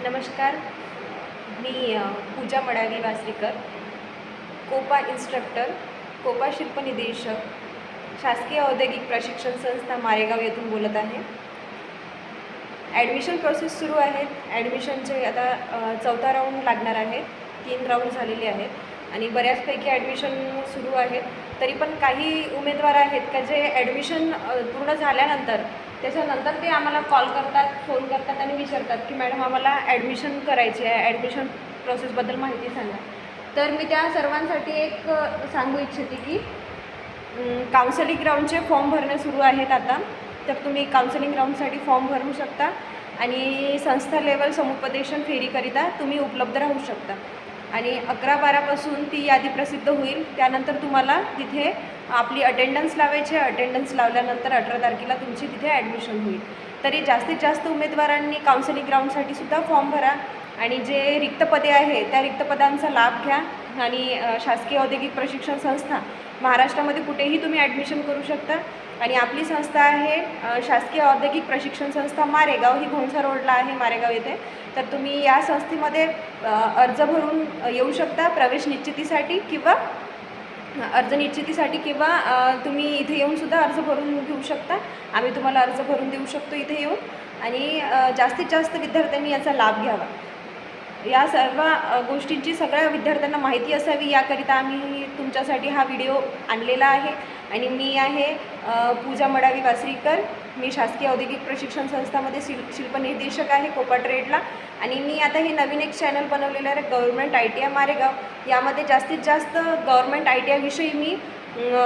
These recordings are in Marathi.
नमस्कार. मी पूजा मडावी वासरीकर, कोपा इन्स्ट्रक्टर, कोपा शिल्पनिदेशक, शासकीय औद्योगिक प्रशिक्षण संस्था मारेगाव येथून बोलत आहे. ॲडमिशन प्रोसेस सुरू आहे. ॲडमिशनचे आता चौथा राऊंड लागणार आहे. 3 राऊंड झालेले आहेत आणि बऱ्याचपैकी ॲडमिशन सुरू आहेत. तरी पण काही उमेदवार आहेत का जे ॲडमिशन पूर्ण झाल्यानंतर त्याच्यानंतर ते आम्हाला कॉल करतात, फोन करतात आणि विचारतात की मॅडम आम्हाला ॲडमिशन करायची आहे, ॲडमिशन प्रोसेसबद्दल माहिती सांगा. तर मी त्या सर्वांसाठी एक सांगू इच्छिते की काउन्सिलिंग राऊंडचे फॉर्म भरणं सुरू आहेत आता. तर तुम्ही काउन्सिलिंग राऊंडसाठी फॉर्म भरू शकता आणि संस्था लेवल समुपदेशन फेरीकरिता तुम्ही उपलब्ध राहू शकता. आणि 11-12पासून ती यादी प्रसिद्ध होईल. त्यानंतर तुम्हाला तिथे आपली अटेंडन्स लावायची आहे. अटेंडन्स लावल्यानंतर 18 तारखेला तुमची तिथे ॲडमिशन होईल. तरी जास्तीत जास्त उमेदवारांनी काउन्सिलिंग राऊंडसाठी सुद्धा फॉर्म भरा आणि जे रिक्त पदे आहे त्या रिक्त पदांचा लाभ घ्या. आणि शासकीय औद्योगिक प्रशिक्षण संस्था महाराष्ट्रामध्ये कुठेही तुम्ही ॲडमिशन करू शकता. आणि आपली संस्था आहे शासकीय औद्योगिक प्रशिक्षण संस्था मारेगाव, ही घोणसा रोडला आहे मारेगाव येथे. तर तुम्ही या संस्थेमध्ये अर्ज भरून येऊ शकता प्रवेश निश्चितीसाठी किंवा तुम्ही इथे येऊनसुद्धा अर्ज भरून घेऊ शकता. आम्ही तुम्हाला अर्ज भरून देऊ शकतो इथे येऊन. आणि जास्तीत जास्त विद्यार्थ्यांनी याचा लाभ घ्यावा. या सर्व गोष्टींची सगळ्या विद्यार्थ्यांना माहिती असावी याकरिता आम्ही तुमच्यासाठी हा व्हिडिओ आणलेला आहे. आणि मी आहे पूजा मडावी वासरीकर. मी शासकीय औद्योगिक प्रशिक्षण संस्थामध्ये शिल्पनिर्देशक आहे कोपा ट्रेडला. आणि मी आता हे नवीन एक चॅनल बनवलेलं आहे गव्हर्नमेंट ITI मारेगाव. यामध्ये जास्तीत जास्त गव्हर्नमेंट ITI विषयी मी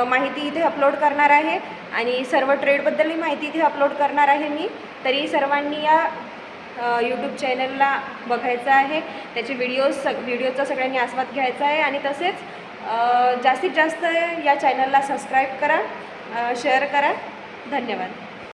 माहिती इथे अपलोड करणार आहे आणि सर्व ट्रेडबद्दलही माहिती इथे अपलोड करणार आहे मी. तरी सर्वांनी या यूट्यूब चॅनलला बघायचं आहे. त्याचे व्हिडिओचा सगळ्यांनी आस्वाद घ्यायचा आहे. आणि तसेच जास्तीत जास्त या चॅनलला सबस्क्राईब करा, शेअर करा. धन्यवाद.